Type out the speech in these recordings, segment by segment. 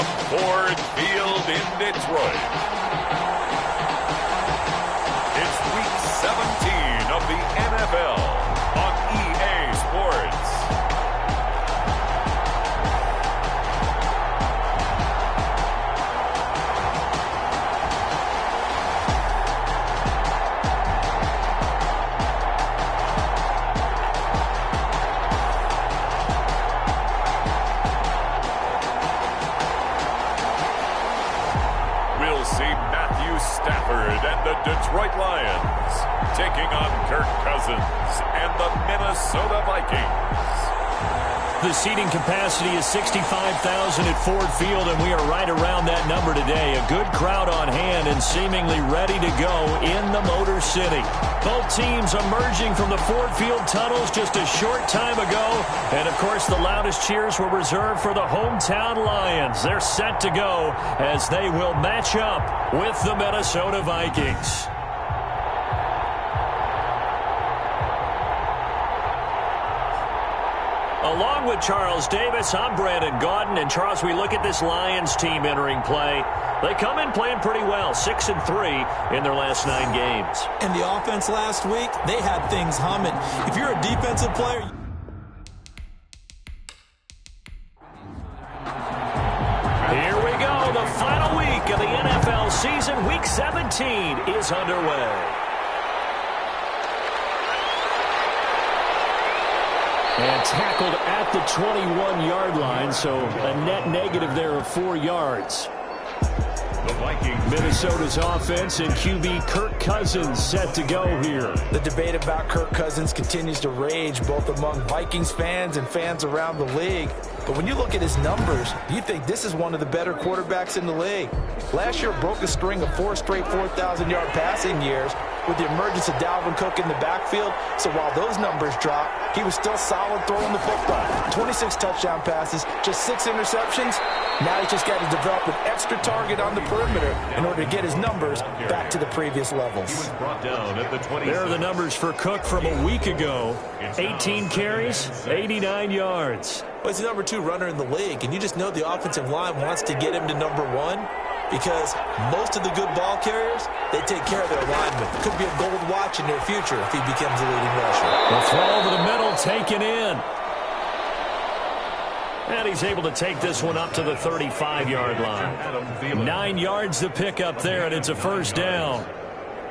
from Ford Field in Detroit. It's Week 17 of the NFL on EA Sports. Stafford and the Detroit Lions taking on Kirk Cousins and the Minnesota Vikings. The seating capacity is 65,000 at Ford Field, and we are right around that number today. A good crowd on hand and seemingly ready to go in the Motor City. Both teams emerging from the Ford Field tunnels just a short time ago. And, of course, the loudest cheers were reserved for the hometown Lions. They're set to go as they will match up with the Minnesota Vikings. Along with Charles Davis, I'm Brandon Gaudin. And, Charles, we look at this Lions team entering play. They come in playing pretty well, 6-3 in their last 9 games. And the offense last week, they had things humming. If you're a defensive player... Here we go. The final week of the NFL season. Week 17 is underway. And tackled at the 21-yard line, so a net negative there of 4 yards. The Vikings. Minnesota's offense and QB Kirk Cousins set to go here. The debate about Kirk Cousins continues to rage both among Vikings fans and fans around the league. But when you look at his numbers, you think this is one of the better quarterbacks in the league. Last year broke a string of 4 straight 4,000-yard passing years with the emergence of Dalvin Cook in the backfield. So while those numbers dropped, he was still solid throwing the football. 26 touchdown passes, just 6 interceptions. Now he's just got to develop an extra target on the perimeter in order to get his numbers back to the previous levels. He was brought down at the 20. There are the numbers for Cook from a week ago. 18 carries, 89 yards. Well, he's the number 2 runner in the league, and you just know the offensive line wants to get him to number 1 because most of the good ball carriers, they take care of their linemen. Could be a gold watch in their future if he becomes a leading rusher. The throw over the middle, taken in. And he's able to take this one up to the 35-yard line. 9 yards to pick up there, and it's a first down.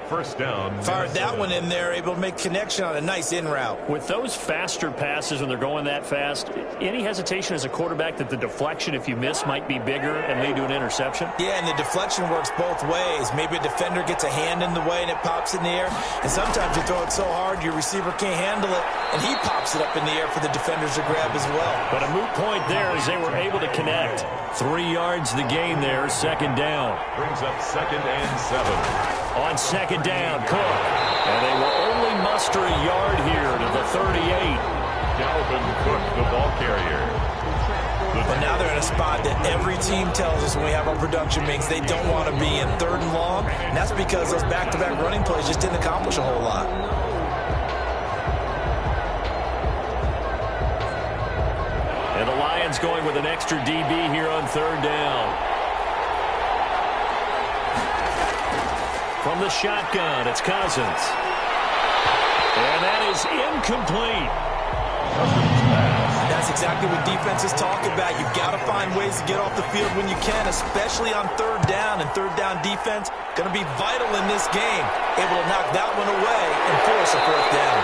First down. Fired that one in there, able to make connection on a nice in route. With those faster passes when they're going that fast, any hesitation as a quarterback that the deflection, if you miss, might be bigger and lead to an interception? Yeah, and the deflection works both ways. Maybe a defender gets a hand in the way and it pops in the air. And sometimes you throw it so hard your receiver can't handle it, and he pops it up in the air for the defenders to grab as well. But a moot point there as they were able to connect. 3 yards the gain there, second down. Brings up 2nd and 7. On second down, Cook. And they will only muster a yard here to the 38. Dalvin Cook, the ball carrier. But now they're in a spot that every team tells us when we have our production meetings they don't want to be in 3rd and long. And that's because those back-to-back running plays just didn't accomplish a whole lot. And the Lions going with an extra DB here on 3rd down. From the shotgun, it's Cousins. And that is incomplete. That's exactly what defenses talk about. You've got to find ways to get off the field when you can, especially on 3rd down. And 3rd down defense going to be vital in this game. Able to knock that one away and force a 4th down.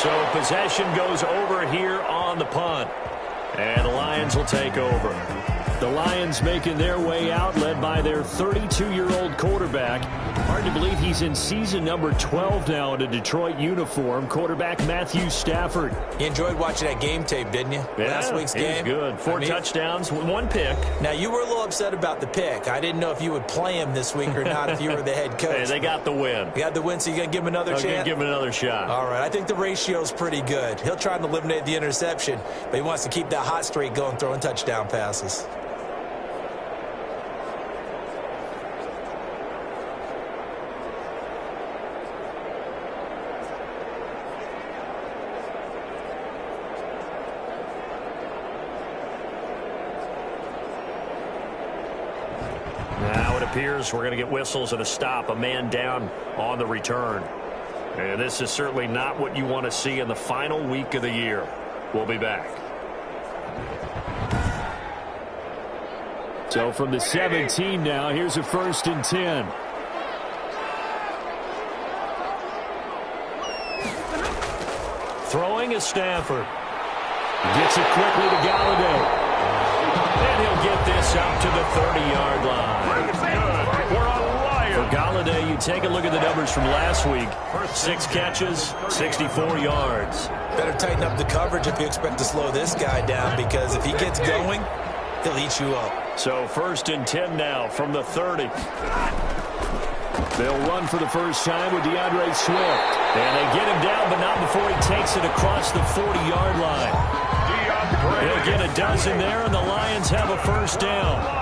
So possession goes over here on the punt. And the Lions will take over. The Lions making their way out, led by their 32-year-old quarterback. Hard to believe he's in season number 12 now in a Detroit uniform. Quarterback Matthew Stafford. You enjoyed watching that game tape, didn't you? Yeah, last week's game. It was good. 4 touchdowns, 1 pick. Now, you were a little upset about the pick. I didn't know if you would play him this week or not if you were the head coach. Hey, they got the win. You got the win, so you're going to give him another chance? I'm going to give him another shot. All right, I think the ratio's pretty good. He'll try and eliminate the interception, but he wants to keep that hot streak going, throwing touchdown passes. appears we're going to get whistles and a stop, a man down on the return. And this is certainly not what you want to see in the final week of the year. We'll be back. So from the 17 now, here's a 1st and 10. Throwing is Stafford. Gets it quickly to Galladay. And he'll get this up to the 30-yard line. For Galladay, you take a look at the numbers from last week. 6 catches, 64 yards. Better tighten up the coverage if you expect to slow this guy down, because if he gets going, he'll eat you up. So 1st and 10 now from the 30. They'll run for the first time with DeAndre Swift. And they get him down, but not before he takes it across the 40-yard line. He'll get a dozen there, and the Lions have a 1st down.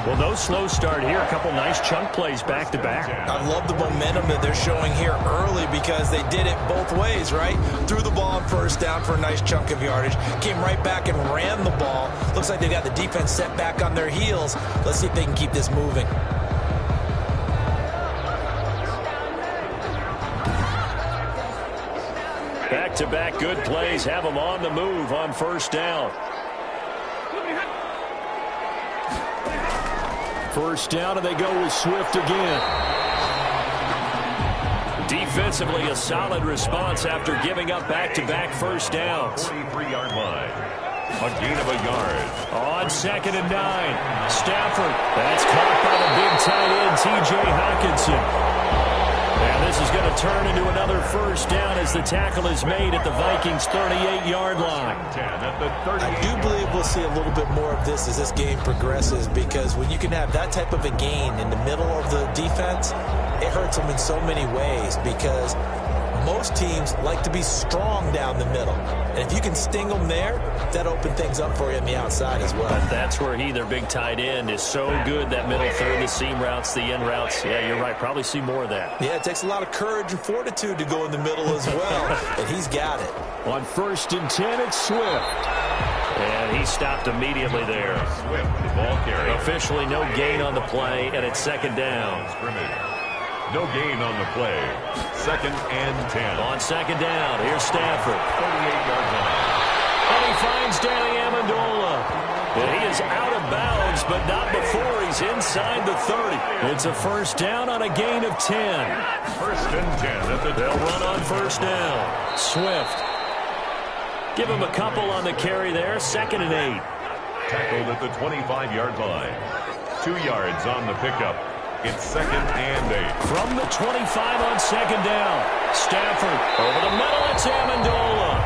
Well, no slow start here. A couple nice chunk plays back-to-back. I love the momentum that they're showing here early, because they did it both ways, right? Threw the ball on 1st down for a nice chunk of yardage. Came right back and ran the ball. Looks like they got the defense set back on their heels. Let's see if they can keep this moving. Back-to-back good plays have them on the move on 1st down. 1st down, and they go with Swift again. Defensively, a solid response after giving up back-to-back 1st downs. 43-yard line. A gain of a yard. On 2nd and 9. Stafford. That's caught by the big tight end, T.J. Hockenson. And this is going to turn into another 1st down as the tackle is made at the Vikings' 38-yard line. I do believe we'll see a little bit more of this as this game progresses, because when you can have that type of a gain in the middle of the defense, it hurts them in so many ways, because most teams like to be strong down the middle. And if you can sting them there, that opens things up for you on the outside as well. But that's where their big tight end, is so good. That middle third, the seam routes, the in routes. Yeah, you're right. Probably see more of that. Yeah, it takes a lot of courage and fortitude to go in the middle as well. And he's got it. On 1st and 10, it's Swift. And he stopped immediately there. Swift, the ball carry. Officially no gain on the play, and it's 2nd down. No gain on the play. 2nd and 10. On 2nd down, here's Stafford. 38-yard line. And he finds Danny Amendola. And he is out of bounds, but not before he's inside the 30. It's a 1st down on a gain of 10. 1st and 10. They'll run on 1st down. Swift. Give him a couple on the carry there. 2nd and 8. Tackled at the 25-yard line. 2 yards on the pickup. It's 2nd and 8. From the 25 on 2nd down. Stafford over the middle. It's Amendola.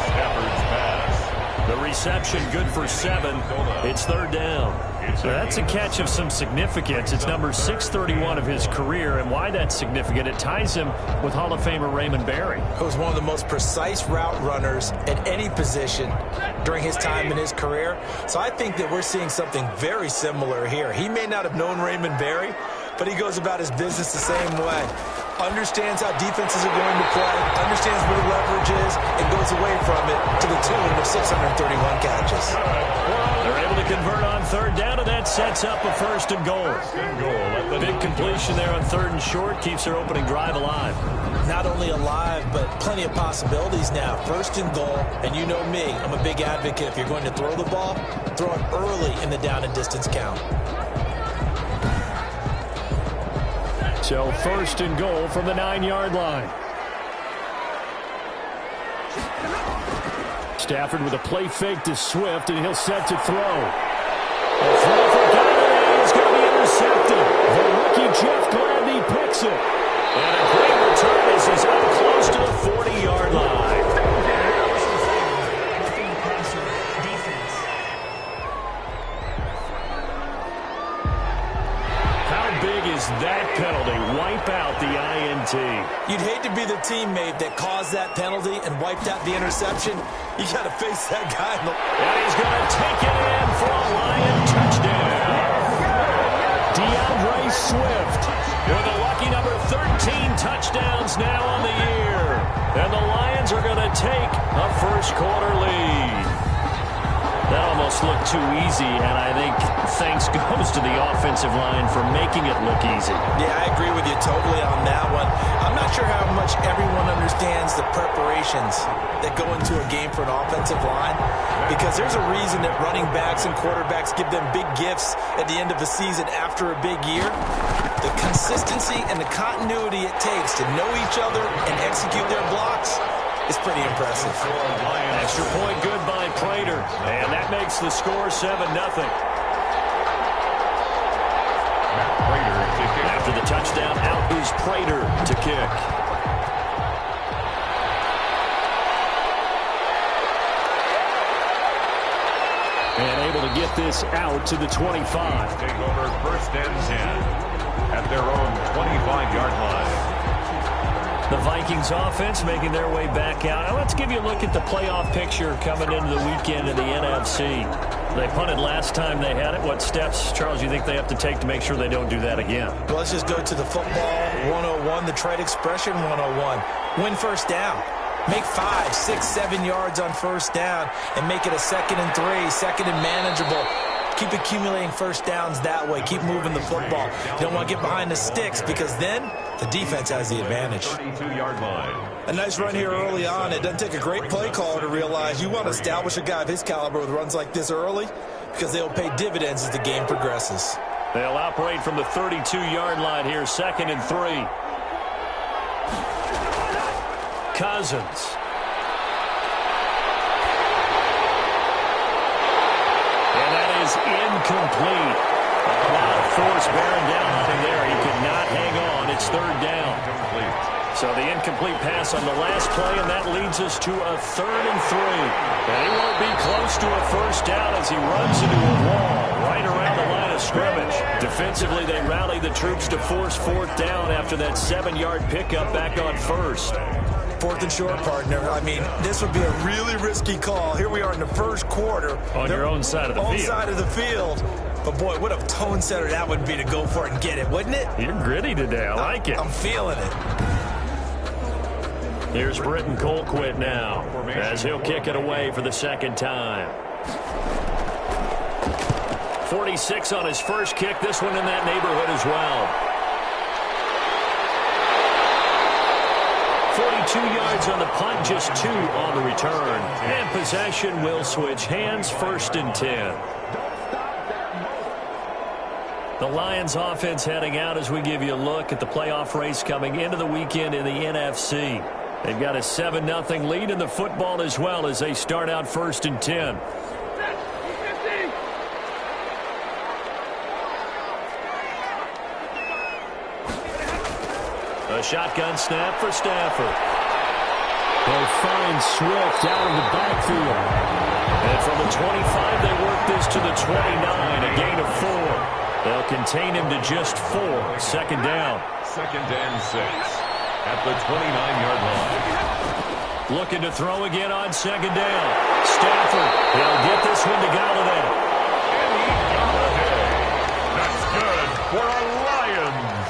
Stafford's pass. The reception good for 7. It's 3rd down. So that's a catch of some significance. It's number 631 of his career, and why that's significant, it ties him with Hall of Famer Raymond Berry. He was one of the most precise route runners at any position during his time in his career. So I think that we're seeing something very similar here. He may not have known Raymond Berry, but he goes about his business the same way. Understands how defenses are going to play, understands where the leverage is, and goes away from it to the tune of 631 catches. They're able to convert on 3rd down, and that sets up a 1st and goal. Big completion there on 3rd and short keeps their opening drive alive. Not only alive, but plenty of possibilities now. 1st and goal, and you know me, I'm a big advocate. If you're going to throw the ball, throw it early in the down and distance count. So 1st and goal from the 9-yard line. Stafford with a play fake to Swift, and he'll set to throw. The throw for Galladay is going to be intercepted. The rookie Jeff Gladney picks it. And a great return as he's up close to the 40-yard line. That penalty wipe out the INT. You'd hate to be the teammate that caused that penalty and wiped out the interception. You got to face that guy. And he's going to take it in for a Lion touchdown. DeAndre Swift with a lucky number 13 touchdowns now on the year. And the Lions are going to take a first quarter lead. That almost looked too easy, and I think thanks goes to the offensive line for making it look easy. Yeah, I agree with you totally on that one. I'm not sure how much everyone understands the preparations that go into a game for an offensive line, because there's a reason that running backs and quarterbacks give them big gifts at the end of the season after a big year. The consistency and the continuity it takes to know each other and execute their blocks is pretty impressive. Extra point good by Prater, and that makes the score 7-0. After the touchdown, out is Prater to kick. And able to get this out to the 25. Take over first and 10 at their own 25-yard line. The Vikings offense making their way back out. Now let's give you a look at the playoff picture coming into the weekend in the NFC. They punted last time they had it. What steps, Charles, you think they have to take to make sure they don't do that again? Well, let's just go to the football 101, the trade expression 101. Win first down. Make 5, 6, 7 yards on first down and make it a 2nd and 3, 2nd and manageable. Keep accumulating first downs that way. Keep moving the football. You don't want to get behind the sticks because then the defense has the advantage. 32-yard line. A nice run here early on. It doesn't take a great play caller to realize you want to establish a guy of his caliber with runs like this early because they'll pay dividends as the game progresses. They'll operate from the 32-yard line here, 2nd and 3. Cousins. Incomplete. Now force bearing down on him there. He could not hang on. It's 3rd down. So the incomplete pass on the last play, and that leads us to a 3rd and 3. And he won't be close to a first down as he runs into a wall right around the line of scrimmage. Defensively, they rally the troops to force 4th down after that 7-yard pickup back on 1st. 4th and short, partner. I mean, this would be a really risky call. Here we are in the first quarter. On your own side of the field. Own side of the field. But, boy, what a tone setter that would be to go for it and get it, wouldn't it? You're gritty today. I like it. I'm feeling it. Here's Britton Colquitt now as he'll kick it away for the 2nd time. 46 on his first kick. This one in that neighborhood as well. 42 yards on the punt, just 2 on the return. And possession will switch hands, 1st and 10. The Lions offense heading out as we give you a look at the playoff race coming into the weekend in the NFC. They've got a 7-0 lead in the football as well as they start out 1st and 10. A shotgun snap for Stafford. They'll find Swift out of the backfield. And from the 25, they work this to the 29, a gain of 4. They'll contain him to just 4, 2nd down. 2nd and 6 at the 29-yard line. Looking to throw again on 2nd down. Stafford, he'll get this one to Galladay. That's good for our Lions.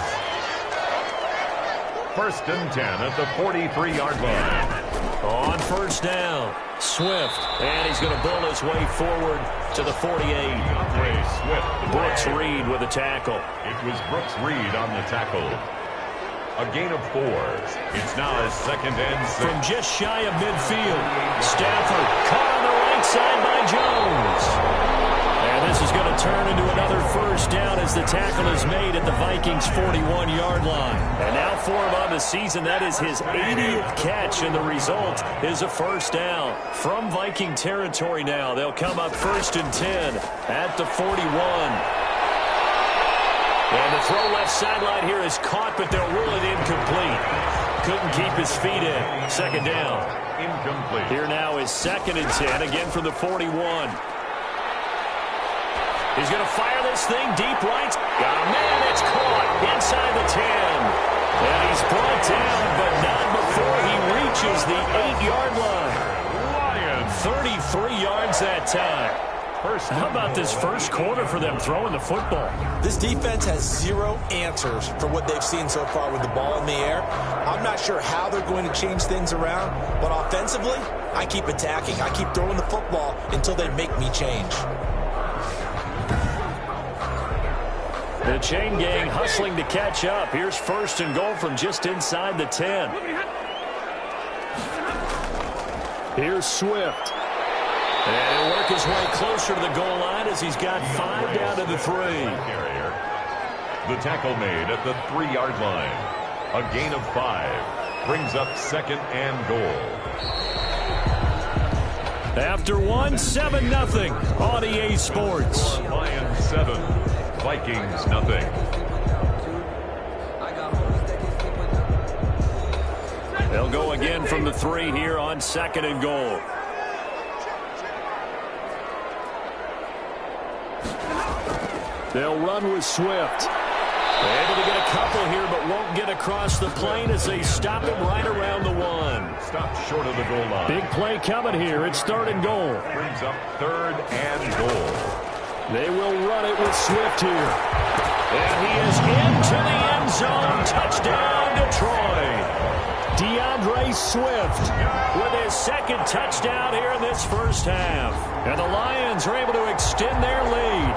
1st and 10 at the 43-yard line. On 1st down, Swift, and he's going to bull his way forward to the 48. Swift. Brooks Reed with a tackle. It was Brooks Reed on the tackle. A gain of 4. It's now a 2nd and 6. From just shy of midfield, Stafford caught on the right side by Jones. And this is going to turn into another 1st down as the tackle is made at the Vikings' 41-yard line. And now for him on the season, that is his 80th catch, and the result is a 1st down. From Viking territory now, they'll come up 1st and 10 at the 41. And the throw left sideline here is caught, but they'll rule it incomplete. Couldn't keep his feet in. 2nd down. Incomplete. Here now is 2nd and 10, again from the 41. He's going to fire this thing deep right. Oh, man, it's caught inside the 10. And he's brought down, but not before he reaches the 8-yard line. Lions. 33 yards that time. How about this first quarter for them throwing the football? This defense has zero answers for what they've seen so far with the ball in the air. I'm not sure how they're going to change things around, but offensively, I keep attacking. I keep throwing the football until they make me change. The chain gang hustling to catch up. Here's first and goal from just inside the 10. Here's Swift. And he'll work his way closer to the goal line as he's got 5 down to the 3. The tackle made at the 3-yard line. A gain of 5 brings up second and goal. After 1, 7-0 on EA Sports. Lions 7, Vikings nothing. They'll go again from the 3 here on second and goal. They'll run with Swift. They're able to get a couple here, but won't get across the plane as they stop him right around the 1. Stopped short of the goal line. Big play coming here. It's third and goal. Brings up third and goal. They will run it with Swift here. And he is into the end zone. Touchdown, Detroit. DeAndre Swift with his second touchdown here in this first half. And the Lions are able to extend their lead.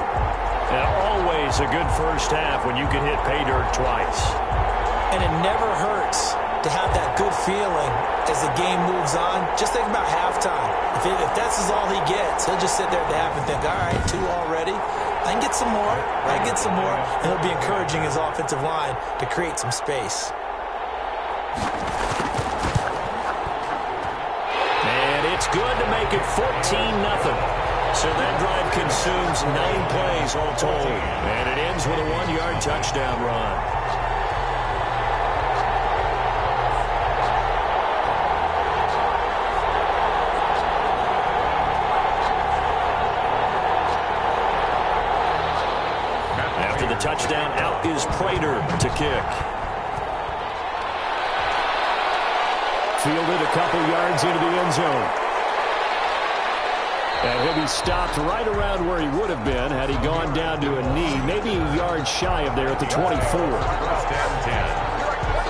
And always a good first half when you can hit pay dirt twice. And it never hurts to have that good feeling as the game moves on. Just think about halftime. If that's all he gets, he'll just sit there at the half and think, all right, 2 already. I can get some more. I can get some more. And he'll be encouraging his offensive line to create some space. And it's good to make it 14-0. So that drive consumes 9 plays all told. And it ends with a 1-yard touchdown run. After the touchdown, out is Prater to kick. Fielded a couple yards into the end zone. And he'll be stopped right around where he would have been had he gone down to a knee, maybe a yard shy of there at the 24.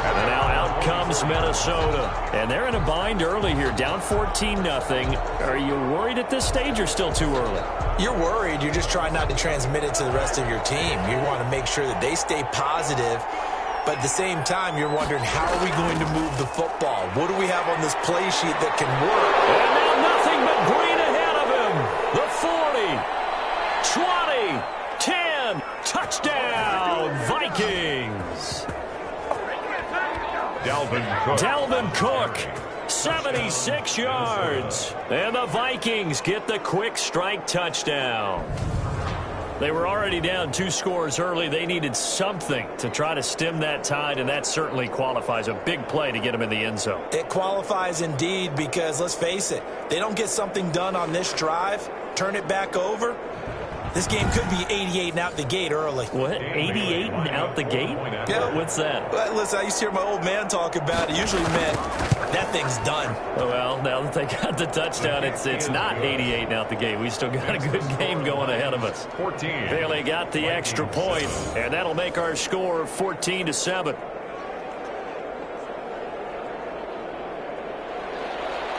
And now out comes Minnesota. And they're in a bind early here, down 14-0. Are you worried at this stage or still too early? You're worried. You're just trying not to transmit it to the rest of your team. You want to make sure that they stay positive. But at the same time, you're wondering, how are we going to move the football? What do we have on this play sheet that can work? And now nothing but green ahead of him. The 40, 20, 10, touchdown, Vikings. Dalvin Cook, 76 yards. And the Vikings get the quick strike touchdown. They were already down 2 scores early. They needed something to try to stem that tide, and that certainly qualifies. A big play to get them in the end zone. It qualifies indeed because, let's face it, they don't get something done on this drive, turn it back over, this game could be 88 and out the gate early. What? 88 and out the gate? Yeah. What's that? Well, listen, I used to hear my old man talk about it. Usually meant that thing's done. Well, now that they got the touchdown, it's not 88 and out the gate. We still got a good game going ahead of us. 14. Bailey got the extra point, and that'll make our score 14-7.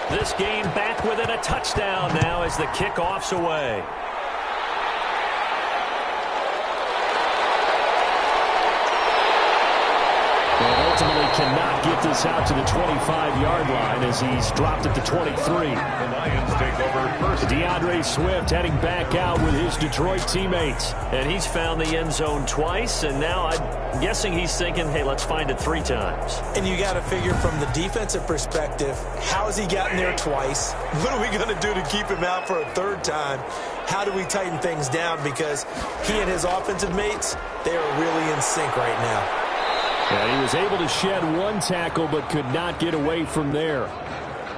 This game back within a touchdown now as the kickoff's away. And ultimately cannot get this out to the 25-yard line as he's dropped at the 23. The Lions take over first. DeAndre Swift heading back out with his Detroit teammates. And he's found the end zone twice, and now I'm guessing he's thinking, hey, let's find it 3 times. And you got to figure from the defensive perspective, how has he gotten there twice? What are we going to do to keep him out for a 3rd time? How do we tighten things down? Because he and his offensive mates, they are really in sync right now. And he was able to shed 1 tackle but could not get away from there.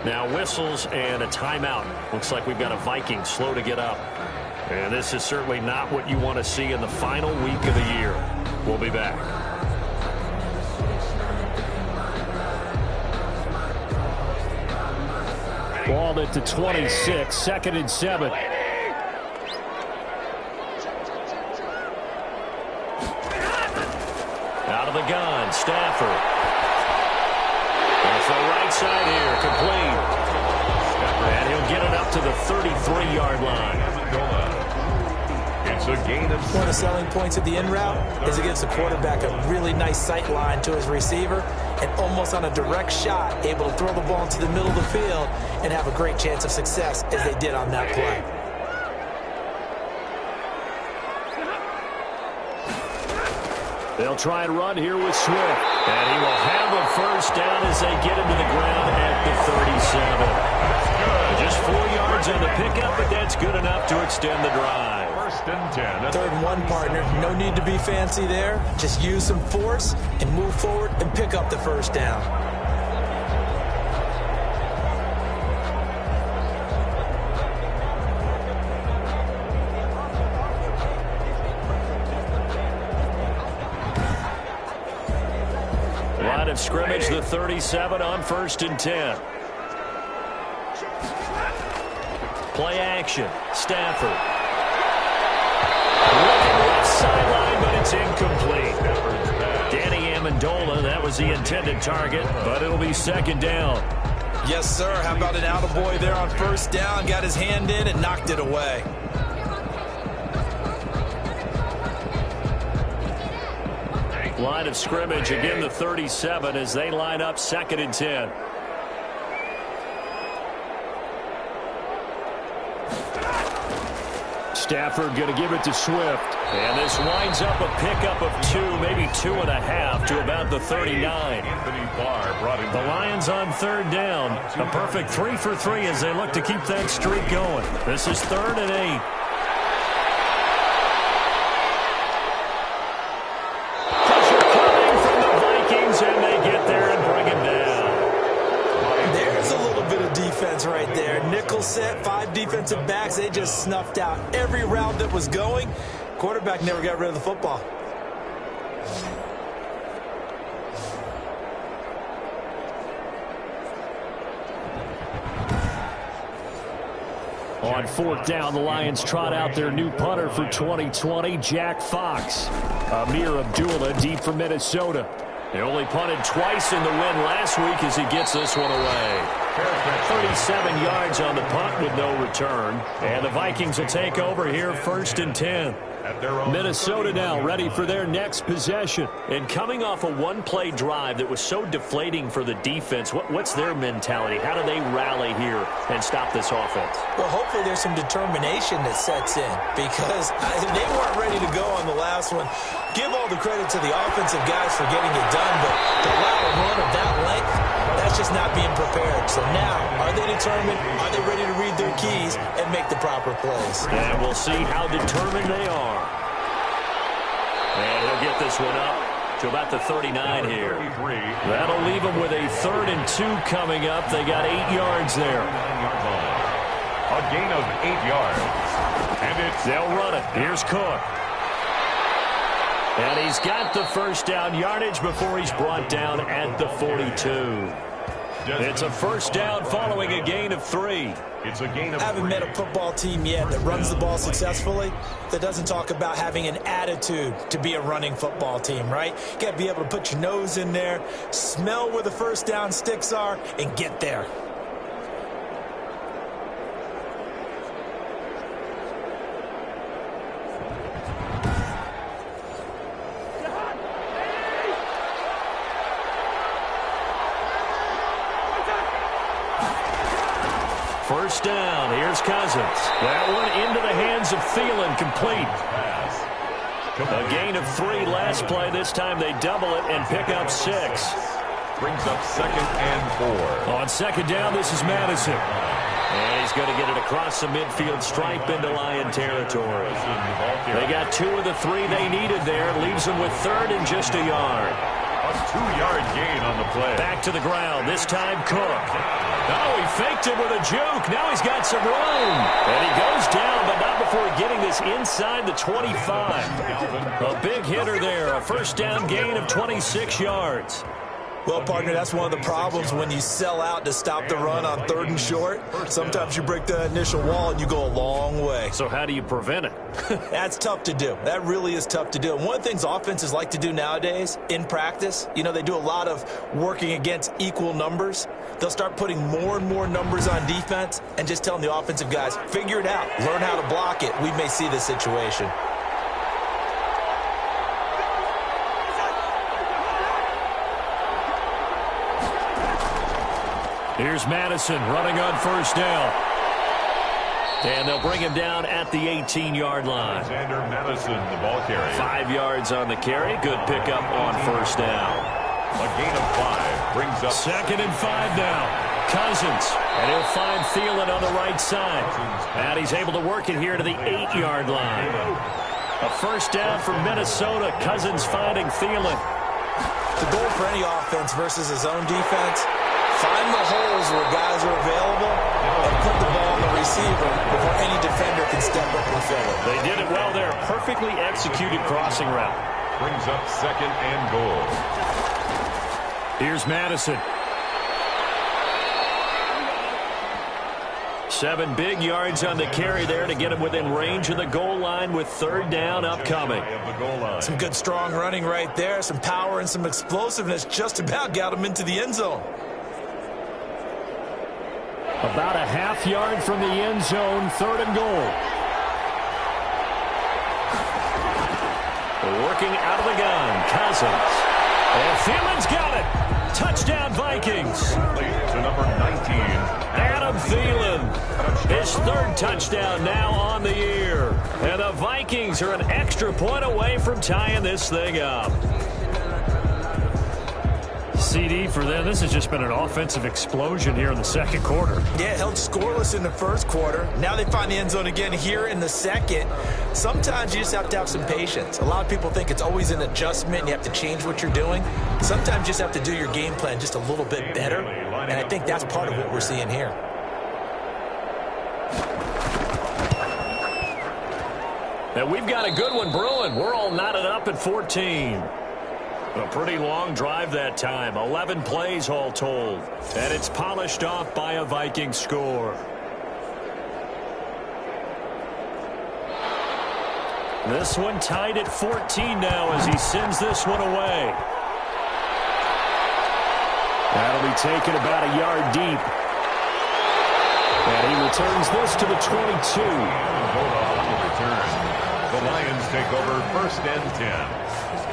Now whistles and a timeout. Looks like we've got a Viking slow to get up. And this is certainly not what you want to see in the final week of the year. We'll be back. Ball at the 26, 2nd and 7. the gun, Stafford. Off the right side here, complete. And he'll get it up to the 33-yard line. It's a gain of 7. One of the selling points of the in route is it gives the quarterback a really nice sight line to his receiver and almost on a direct shot able to throw the ball into the middle of the field and have a great chance of success as they did on that play. They'll try and run here with Swift. And he will have a first down as they get him to the ground at the 37. Just 4 yards on the pickup, but that's good enough to extend the drive. First and 10. 3rd and 1, partner. No need to be fancy there. Just use some force and move forward and pick up the first down. Line of scrimmage, the 37 on 1st and 10. Play action. Stafford. Looking left sideline, but it's incomplete. Danny Amendola, that was the intended target, but it'll be 2nd down. Yes, sir. How about an attaboy there on 1st down? Got his hand in and knocked it away. Line of scrimmage, again the 37 as they line up 2nd and 10. Stafford going to give it to Swift. And this winds up a pickup of 2, maybe 2.5 to about the 39. The Lions on 3rd down. A perfect 3 for 3 as they look to keep that streak going. This is 3rd and 8. Pressure coming from the Vikings, and they get there and bring him down. There's a little bit of defense right there. Nickel set, 5 defensive backs. They just snuffed out every route that was going. Quarterback never got rid of the football. On 4th down, the Lions trot out their new punter for 2020, Jack Fox. Amir Abdullah deep for Minnesota. They only punted twice in the win last week as he gets this one away. 37 yards on the punt with no return. And the Vikings will take over here 1st and 10. Minnesota now ready for their next possession. And coming off a one-play drive that was so deflating for the defense, what's their mentality? How do they rally here and stop this offense? Well, hopefully there's some determination that sets in because they weren't ready to go on the last one. Give all the credit to the offensive guys for getting it done, but to allow a run of that length, that's just not being prepared. So now, are they determined? Are they ready to read their keys and make the proper plays? And we'll see how determined they are. And he'll get this one up to about the 39 here. That'll leave them with a 3rd and 2 coming up. They got 8 yards there. A gain of 8 yards. And they'll run it. Here's Cook. And he's got the first down yardage before he's brought down at the 42. It's a first down following a gain of 3. It's a gain of 3. I haven't met a football team yet that runs the ball successfully that doesn't talk about having an attitude to be a running football team, right? You got to be able to put your nose in there, smell where the first down sticks are, and get there. First down. Here's Cousins. That one into the hands of Thielen, complete. A gain of 3 last play. This time they double it and pick up 6. Brings up 2nd and 4. On 2nd down, this is Madison. And he's going to get it across the midfield stripe into Lion territory. They got 2 of the 3 they needed there. Leaves them with 3rd and just a yard. A 2-yard gain on the play. Back to the ground. This time Cook. Oh, he faked it with a juke. Now he's got some room. And he goes down, but not before getting this inside the 25. A big hitter there. A first down gain of 26 yards. Well, partner, that's one of the problems when you sell out to stop the run on 3rd and short. Sometimes you break that initial wall and you go a long way. So how do you prevent it? That's tough to do. That really is tough to do. And one of the things offenses like to do nowadays in practice, you know, they do a lot of working against equal numbers. They'll start putting more and more numbers on defense and just telling the offensive guys, figure it out, learn how to block it. We may see this situation. Here's Madison running on 1st down. And they'll bring him down at the 18-yard line. Alexander Madison, the ball carrier. 5 yards on the carry. Good pickup on 1st down. A gain of 5 brings up 2nd and 5 now. Cousins. And he'll find Thielen on the right side. And he's able to work it here to the 8-yard line. A 1st down for Minnesota. Cousins finding Thielen. The goal for any offense versus his own defense, find the holes where guys are available and put the ball on the receiver before any defender can step up and fill it. They did it well there. Perfectly executed crossing route. brings up 2nd and goal. Here's Madison. 7 big yards on the carry there to get him within range of the goal line with 3rd down upcoming. Some good strong running right there. Some power and some explosiveness just about got him into the end zone. About a half yard from the end zone, 3rd and goal. Working out of the gun, Cousins. And Thielen's got it. Touchdown, Vikings. To number 19. Adam Thielen. His 3rd touchdown now on the year. And the Vikings are an extra point away from tying this thing up. CD for them. This has just been an offensive explosion here in the 2nd quarter. Yeah, held scoreless in the 1st quarter. Now they find the end zone again here in the 2nd. Sometimes you just have to have some patience. A lot of people think it's always an adjustment and you have to change what you're doing. Sometimes you just have to do your game plan just a little bit better. And I think that's part of what we're seeing here. And we've got a good one brewing. We're all knotted up at 14. A pretty long drive that time. 11 plays all told. And it's polished off by a Viking score. This one tied at 14 now as he sends this one away. That'll be taken about a yard deep. And he returns this to the 22. The Lions take over 1st and 10.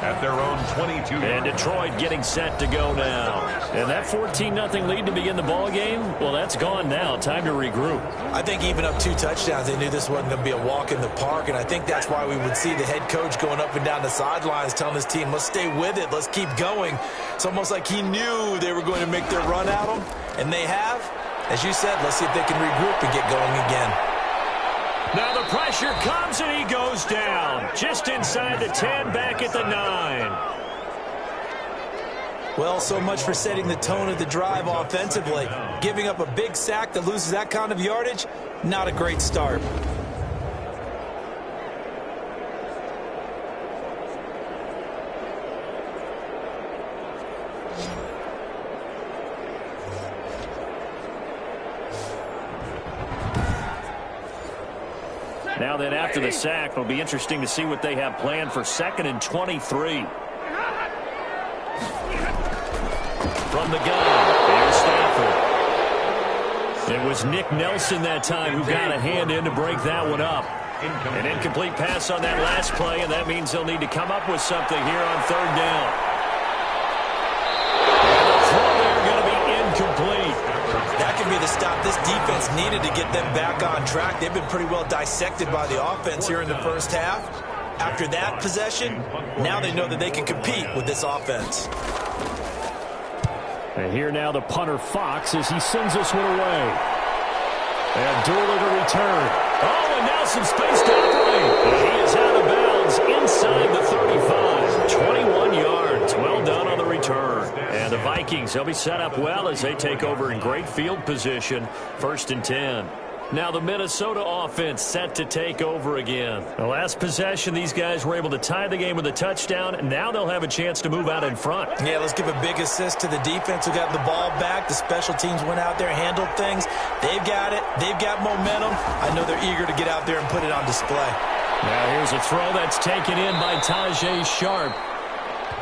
At their own 22. And Detroit getting set to go now. And that 14-0 lead to begin the ball game, well, that's gone now. Time to regroup. I think even up 2 touchdowns, they knew this wasn't going to be a walk in the park, and I think that's why we would see the head coach going up and down the sidelines telling his team, let's stay with it, let's keep going. It's almost like he knew they were going to make their run at him, and they have. As you said, let's see if they can regroup and get going again. Now the pressure comes and he goes down. Just inside the 10, back at the 9. Well, so much for setting the tone of the drive offensively. Giving up a big sack that loses that kind of yardage, not a great start. Now then, after the sack, it'll be interesting to see what they have planned for 2nd and 23. From the gun, there's Stafford. It was Nick Nelson that time who got a hand in to break that one up. An incomplete pass on that last play, and that means they'll need to come up with something here on 3rd down. And the throw there going to be incomplete. That could be the stop this defense needed to get them back on track. They've been pretty well dissected by the offense here in the 1st half. After that possession, now they know that they can compete with this offense. And here now the punter Fox as he sends this one away. And Dooley to return. Oh, and now some space to operate. He is out of bounds inside the 35. 21 yards. Well done on the return. And the Vikings, they'll be set up well as they take over in great field position. 1st and 10. Now the Minnesota offense set to take over again. The last possession, these guys were able to tie the game with a touchdown, and now they'll have a chance to move out in front. Yeah, let's give a big assist to the defense who got the ball back. The special teams went out there, handled things. They've got it. They've got momentum. I know they're eager to get out there and put it on display. Now here's a throw that's taken in by Tajay Sharp.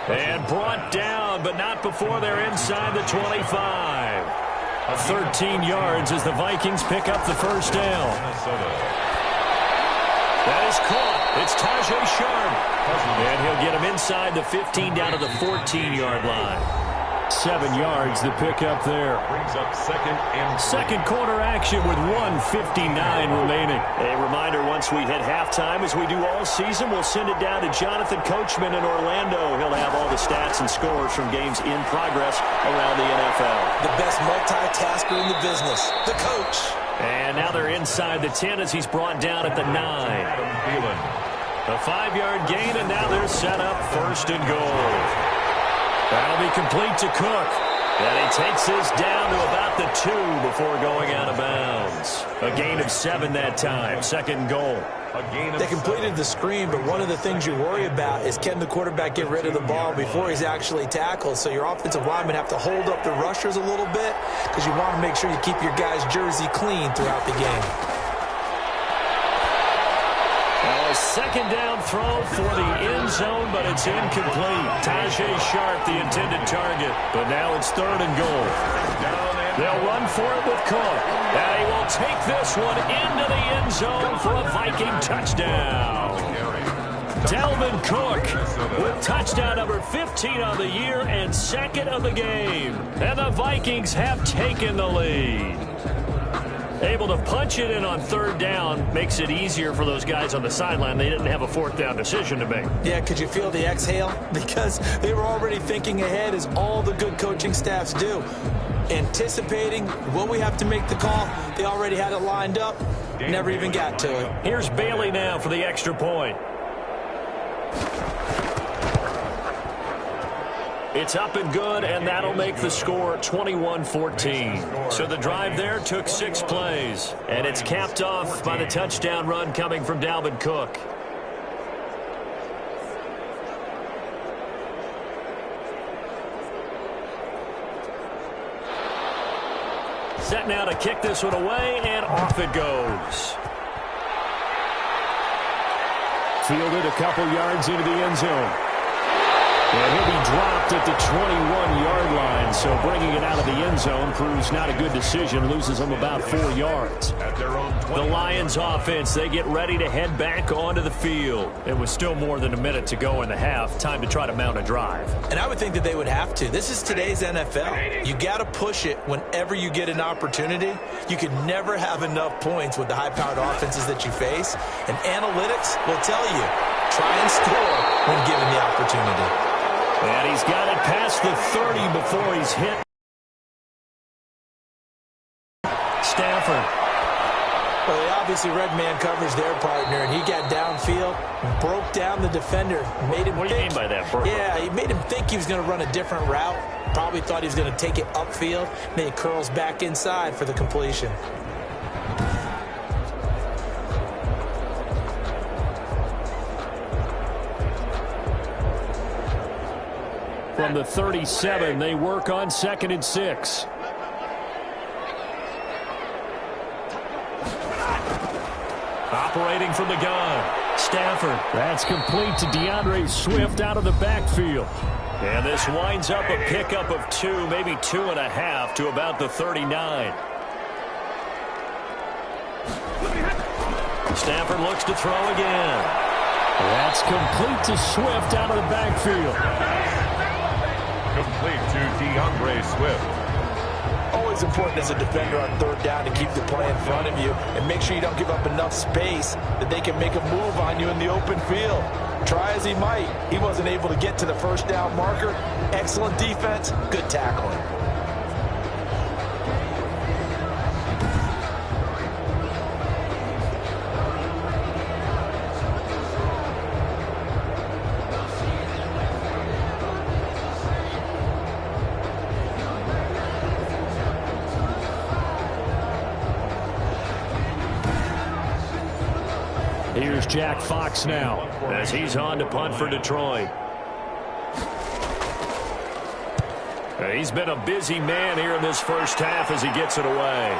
And brought down, but not before they're inside the 25. 13 yards as the Vikings pick up the first down. That is caught. It's Tajay Sharp. And he'll get him inside the 15 down to the 14-yard line. 7 yards the pick up there. Brings up second quarter action with 1:59 remaining. A reminder, once we hit halftime, as we do all season, we'll send it down to Jonathan Coachman in Orlando. He'll have all the stats and scores from games in progress around the NFL. The best multitasker in the business, the coach. And now they're inside the 10 as he's brought down at the 9. A 5-yard gain, and now they're set up first and goal. That'll be complete to Cook. And he takes this down to about the 2 before going out of bounds. A gain of 7 that time. Second goal. They completed the screen, but one of the things you worry about is can the quarterback get rid of the ball before he's actually tackled. So your offensive linemen have to hold up the rushers a little bit because you want to make sure you keep your guy's jersey clean throughout the game. A second down throw for the end zone, but it's incomplete. Tajay Sharp, the intended target, but now it's third and goal. They'll run for it with Cook, and he will take this one into the end zone for a Viking touchdown. Dalvin Cook with touchdown number 15 of the year and second of the game. And the Vikings have taken the lead. Able to punch it in on third down makes it easier for those guys on the sideline. They didn't have a fourth down decision to make. Yeah, could you feel the exhale? Because they were already thinking ahead, as all the good coaching staffs do. Anticipating, will we have to make the call? They already had it lined up. Never even got to it. Here's Bailey now for the extra point. It's up and good, and that'll make the score 21-14. So the drive there took 6 plays, and it's capped off by the touchdown run coming from Dalvin Cook. Set now to kick this one away, and off it goes. Fielded a couple yards into the end zone. And he'll be dropped at the 21-yard line, so bringing it out of the end zone proves not a good decision. Loses them about 4 yards. The Lions offense, they get ready to head back onto the field. It was still more than a minute to go in the half. Time to try to mount a drive. And I would think that they would have to. This is today's NFL. You got to push it whenever you get an opportunity. You can never have enough points with the high-powered offenses that you face. And analytics will tell you, try and score when given the opportunity. And he's got it past the 30 before he's hit. Stafford. Well, they obviously read man coverage their partner, and he got downfield, broke down the defender, made him What do you mean by that, bro? Yeah, he made him think he was going to run a different route. Probably thought he was going to take it upfield. Then he curls back inside for the completion. From the 37, they work on 2nd and 6. Operating from the gun, Stafford. That's complete to DeAndre Swift out of the backfield. And this winds up a pickup of 2, maybe 2.5 to about the 39. Stafford looks to throw again. That's complete to Swift out of the backfield. Complete to DeAndre Swift. Always important as a defender on third down to keep the play in front of you and make sure you don't give up enough space that they can make a move on you in the open field. Try as he might, he wasn't able to get to the first down marker. Excellent defense, good tackling. Jack Fox now as he's on to punt for Detroit. He's been a busy man here in this first half as he gets it away.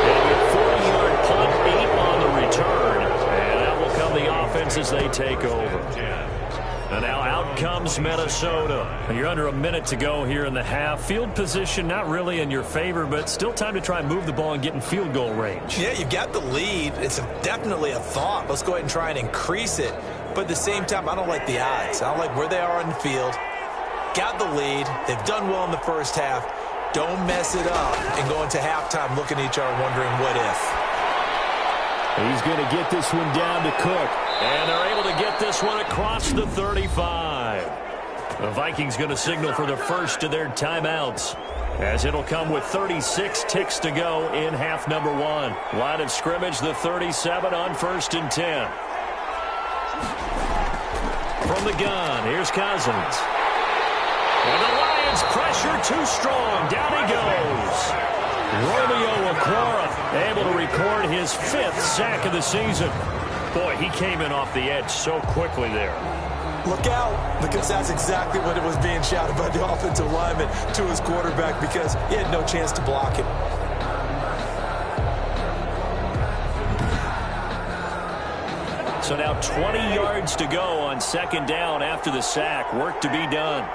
It'll be a 40-yard punt, 8 on the return, and that will come the offense as they take over. And now out comes Minnesota. You're under a minute to go here in the half. Field position not really in your favor, but still time to try and move the ball and get in field goal range. Yeah, you've got the lead. It's definitely a thought. Let's go ahead and try and increase it. But at the same time, I don't like the odds. I don't like where they are on the field. Got the lead. They've done well in the first half. Don't mess it up and go into halftime looking at each other wondering what if. He's going to get this one down to Cook. And they're able to get this one across the 35. The Vikings going to signal for the first of their timeouts, as it'll come with 36 ticks to go in half number 1. Line of scrimmage, the 37 on 1st and 10. From the gun, here's Cousins. And the Lions pressure too strong. Down he goes. Romeo Okwara able to record his 5th sack of the season. Boy, he came in off the edge so quickly there. Look out, because that's exactly what it was being shouted by the offensive lineman to his quarterback, because he had no chance to block him. So now 20 yards to go on 2nd down after the sack. Work to be done.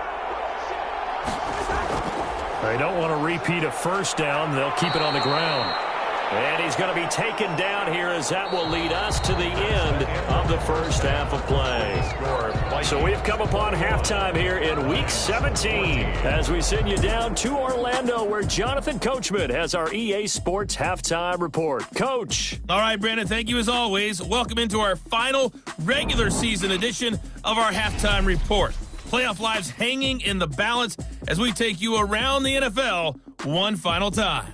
They don't want to repeat a 1st down. They'll keep it on the ground. And he's going to be taken down here, as that will lead us to the end of the first half of play. So we've come upon halftime here in Week 17 as we send you down to Orlando, where Jonathan Coachman has our EA Sports Halftime Report. Coach. All right, Brandon, thank you as always. Welcome into our final regular season edition of our Halftime Report. Playoff lives hanging in the balance as we take you around the NFL one final time.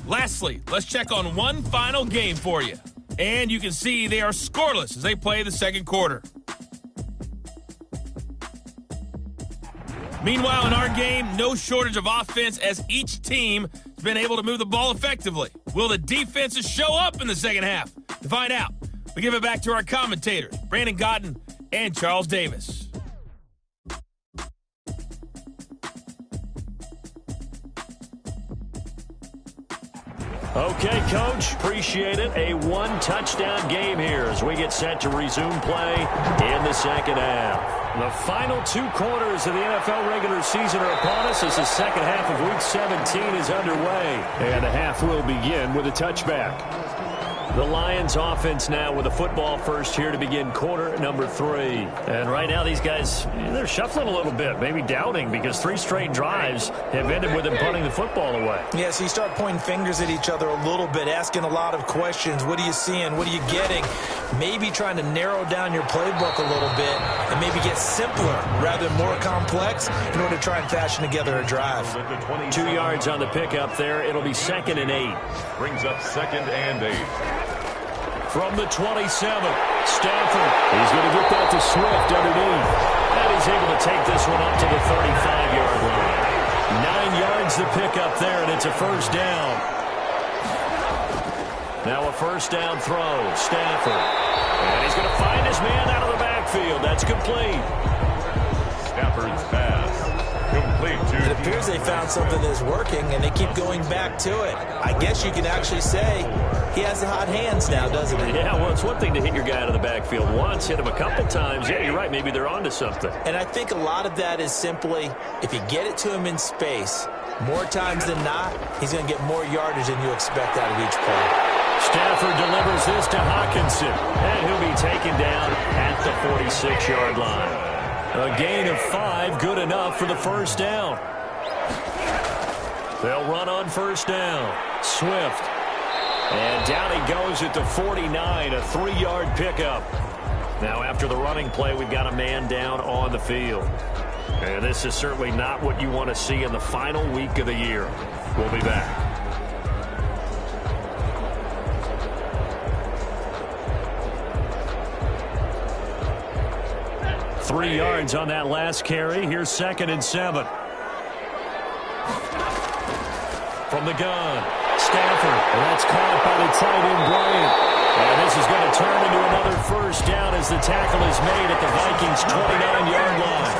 Lastly, let's check on one final game for you. And you can see they are scoreless as they play the second quarter. Meanwhile, in our game, no shortage of offense as each team has been able to move the ball effectively. Will the defenses show up in the second half? To find out, we give it back to our commentators, Brandon Godden and Charles Davis. Okay, Coach, appreciate it. A 1-touchdown game here as we get set to resume play in the second half. The final 2 quarters of the NFL regular season are upon us as the second half of Week 17 is underway. And the half will begin with a touchback. The Lions offense now with a football first here to begin quarter number 3. And right now these guys, they're shuffling a little bit, maybe doubting, because 3 straight drives have ended with them punting the football away. Yeah, so you start pointing fingers at each other a little bit, asking a lot of questions. What are you seeing? What are you getting? Maybe trying to narrow down your playbook a little bit and maybe get simpler rather than more complex in order to try and fashion together a drive. 2 yards on the pickup there. It'll be 2nd and 8. Brings up 2nd and 8. From the 27, Stafford. He's going to get that to Swift underneath. And he's able to take this one up to the 35-yard line. 9 yards the pickup there, and it's a 1st down. Now a 1st down throw. Stafford. And he's going to find his man out of the backfield. That's complete. Stafford's pass. Complete to It appears they found something that's working, and they keep going back to it. I guess you can actually say he has the hot hands now, doesn't he? Yeah, well, it's one thing to hit your guy out of the backfield once, hit him a couple times. Yeah, you're right. Maybe they're onto something. And I think a lot of that is simply, if you get it to him in space, more times than not, he's going to get more yardage than you expect out of each play. Stafford delivers this to Hawkinson, and he'll be taken down at the 46-yard line. A gain of 5, good enough for the 1st down. They'll run on 1st down. Swift. And down he goes at the 49, a 3-yard pickup. Now after the running play, we've got a man down on the field. And this is certainly not what you want to see in the final week of the year. We'll be back. 3 yards on that last carry. Here's 2nd and 7. From the gun, Stafford. And that's caught by the tight end, Bryant. And this is going to turn into another first down as the tackle is made at the Vikings' 29-yard line.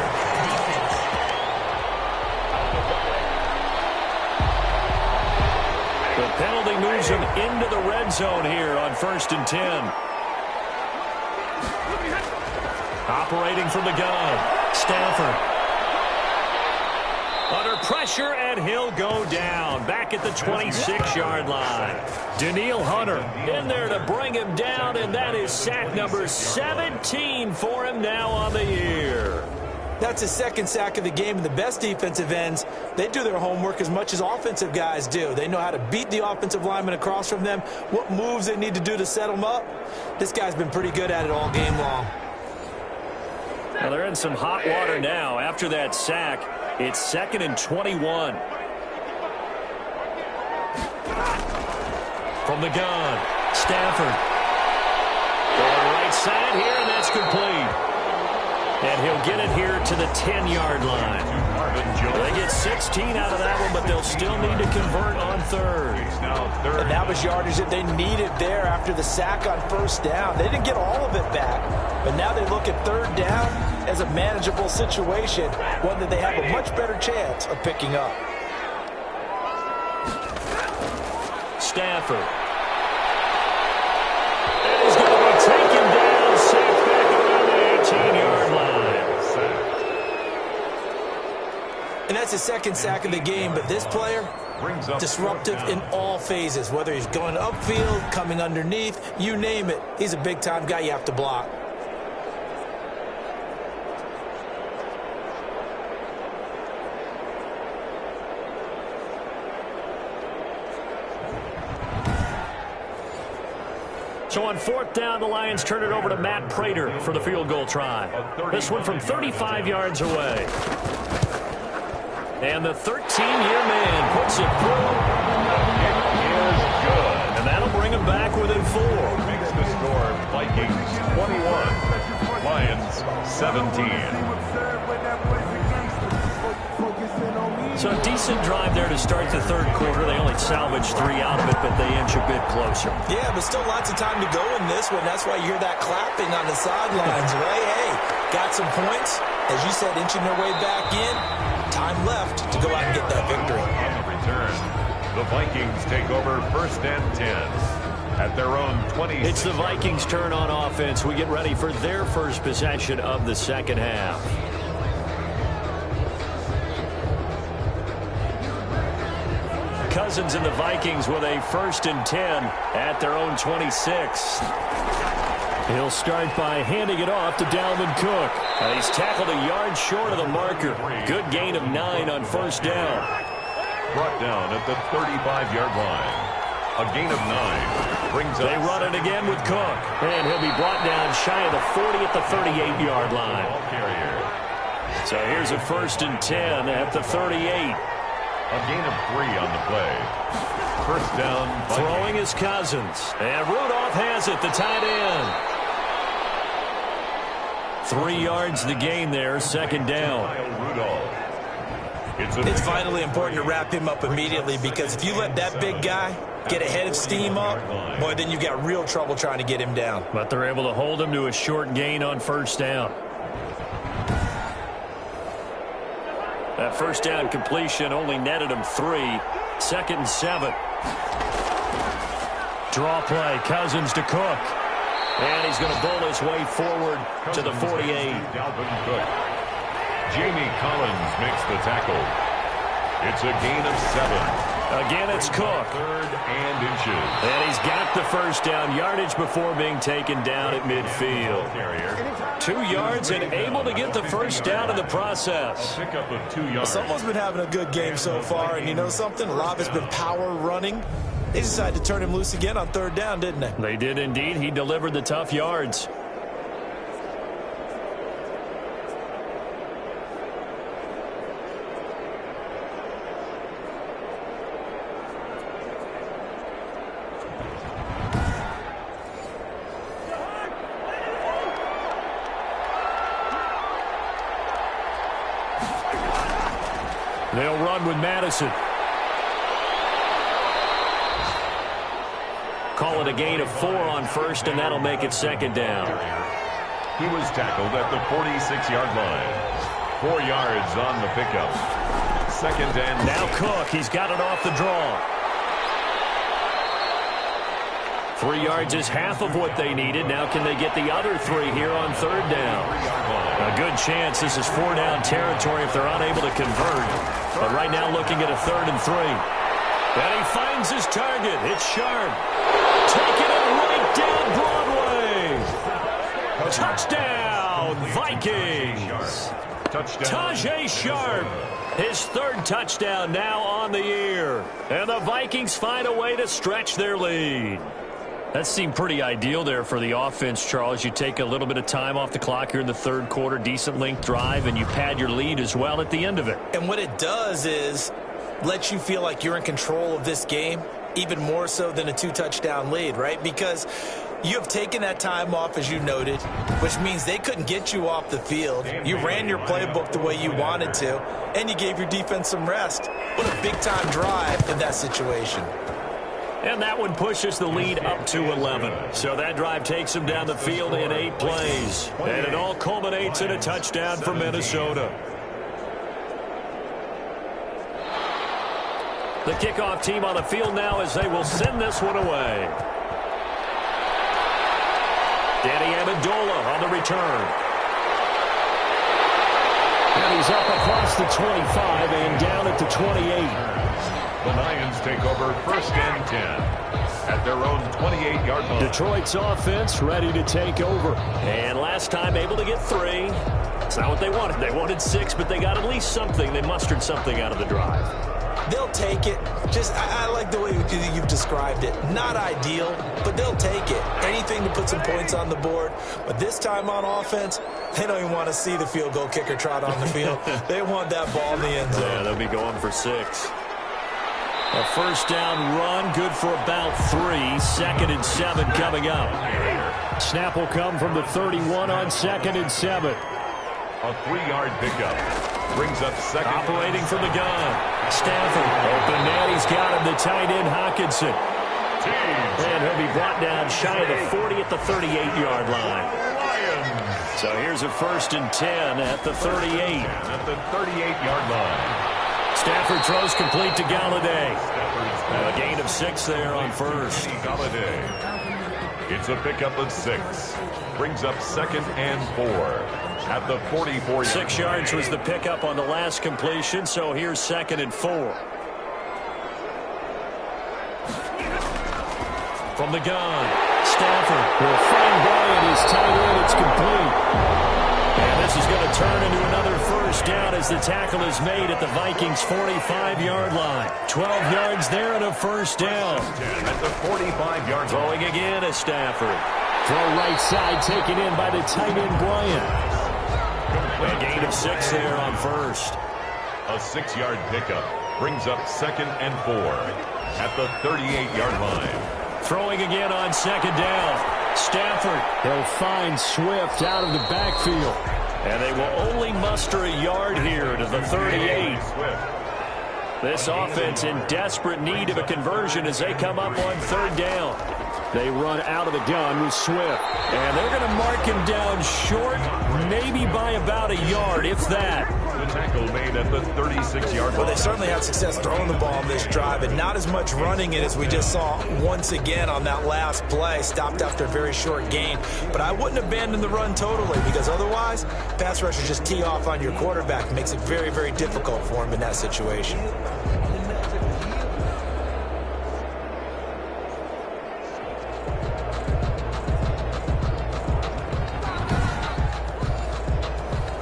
The penalty moves him into the red zone here on 1st and 10. Operating from the gun, Stafford. Under pressure, and he'll go down. Back at the 26-yard line. Danielle Hunter in there to bring him down, and that is sack number 17 for him now on the year. That's his 2nd sack of the game, and the best defensive ends, they do their homework as much as offensive guys do. They know how to beat the offensive lineman across from them, what moves they need to do to set them up. This guy's been pretty good at it all game long. Well, they're in some hot water now. After that sack, it's 2nd and 21. From the gun, Stafford. Going right side here, and that's complete. And he'll get it here to the 10-yard line. They get 16 out of that one, but they'll still need to convert on 3rd. And that was yardage that they needed there after the sack on 1st down. They didn't get all of it back, but now they look at 3rd down as a manageable situation, one that they have a much better chance of picking up. Stafford. And he's going to be taken down, sacked back around the 18-yard line. And that's his 2nd sack of the game, but this player, disruptive in all phases, whether he's going upfield, coming underneath, you name it. He's a big-time guy you have to block. So on 4th down, the Lions turn it over to Matt Prater for the field goal try. This one from 35 yards away. And the 13-year man puts it through. It is good. And that'll bring him back within 4. Makes the score Vikings 21, Lions 17. So a decent drive there to start the 3rd quarter. They only salvaged 3 out of it, but they inch a bit closer. Yeah, but still lots of time to go in this one. That's why you hear that clapping on the sidelines, right? Hey, got some points. As you said, inching their way back in. Time left to go out and get that victory. On the return, the Vikings take over 1st and 10 at their own 20. It's the Vikings' turn on offense. We get ready for their first possession of the 2nd half. Cousins and the Vikings with a 1st and 10 at their own 26. He'll start by handing it off to Dalvin Cook. He's tackled a yard short of the marker. Good gain of 9 on 1st down. Brought down at the 35-yard line. A gain of 9 brings up. They run it again with Cook. And he'll be brought down shy of the 40 at the 38-yard line. So here's a 1st and 10 at the 38. A gain of 3 on the play. 1st down. Vikings. Throwing is Cousins. And Rudolph has it, the tight end. 3 yards the gain there, 2nd down. It's vitally important to wrap him up immediately, because if you let that big guy get a head of steam up, boy, then you've got real trouble trying to get him down. But they're able to hold him to a short gain on 1st down. That 1st down completion only netted him 3. 2nd and 7. Draw play, Cousins to Cook. And he's going to bowl his way forward to the 48. Dalvin Cook. Jamie Collins makes the tackle. It's a gain of 7. Again, it's Cook. 3rd and inches. And he's got the 1st down yardage before being taken down at midfield. 2 yards and able to get the 1st down in the process. Pickup of 2 yards. Someone's been having a good game so far, and you know something? A lot has been power running. They decided to turn him loose again on 3rd down, didn't they? They did indeed. He delivered the tough yards. run with Madison. Call it a gain of 4 on first, and that'll make it second down. He was tackled at the 46-yard line. 4 yards on the pickup. Second and now Cook, he's got it off the draw. 3 yards is half of what they needed. Now can they get the other 3 here on third down? A good chance this is 4-down territory if they're unable to convert. But right now looking at a 3rd and 3. And he finds his target. It's Sharp. Taking it right down Broadway. Touchdown, Vikings. Tajay Sharp. His 3rd touchdown now on the year. And the Vikings find a way to stretch their lead. That seemed pretty ideal there for the offense, Charles. You take a little bit of time off the clock here in the 3rd quarter, decent length drive, and you pad your lead as well at the end of it. And what it does is let you feel like you're in control of this game, even more so than a 2-touchdown lead, right? Because you have taken that time off, as you noted, which means they couldn't get you off the field. You ran your playbook the way you wanted to, and you gave your defense some rest. What a big-time drive in that situation. And that one pushes the lead up to 11. So that drive takes them down the field in 8 plays. And it all culminates in a touchdown for Minnesota. The kickoff team on the field now as they will send this one away. Danny Amendola on the return. And he's up across the 25 and down at the 28. The Lions take over 1st and 10 at their own 28-yard line. Detroit's offense ready to take over. And last time able to get 3. It's not what they wanted. They wanted 6, but they got at least something. They mustered something out of the drive. They'll take it. I like the way you've described it. Not ideal, but they'll take it. Anything to put some points on the board. But this time on offense, they don't even want to see the field goal kicker trot on the field. They want that ball in the end zone. Yeah, they'll be going for 6. A 1st down run, good for about 3. 2nd and 7 coming up. Snap will come from the 31 on 2nd and 7. A 3-yard pickup. Brings up second. Operating from the gun. Stafford. Open man. He's got him. The tight end, Hawkinson. And he'll be brought down shy of the 40 at the 38-yard line. So here's a 1st and 10 at the 38. At the 38-yard line. Stafford throws complete to Galladay. A gain of 6 there on first. Galladay. It's a pickup of 6. Brings up 2nd and 4 at the 44. 6 yards was the pickup on the last completion, so here's 2nd and 4. From the gun, Stafford will find Bryant. His tight end. It's complete. And this is going to turn into another 1st down as the tackle is made at the Vikings' 45-yard line. 12 yards there and a 1st down. At the 45-yard line. Throwing again is Stafford. Throw right side taken in by the tight end Bryant. A gain of 6 there on first. A 6-yard pickup brings up 2nd and 4 at the 38-yard line. Throwing again on 2nd down. Stafford, he'll find Swift out of the backfield. And they will only muster a yard here to the 38. This offense in desperate need of a conversion as they come up on 3rd down. They run out of the gun with Swift. And they're going to mark him down short, maybe by about a yard, if that. The tackle made at the 36-yard line. Well, they certainly had success throwing the ball on this drive, and not as much running it as we just saw once again on that last play. Stopped after a very short gain. But I wouldn't abandon the run totally, because otherwise, pass rushers just tee off on your quarterback. It makes it very, very difficult for him in that situation.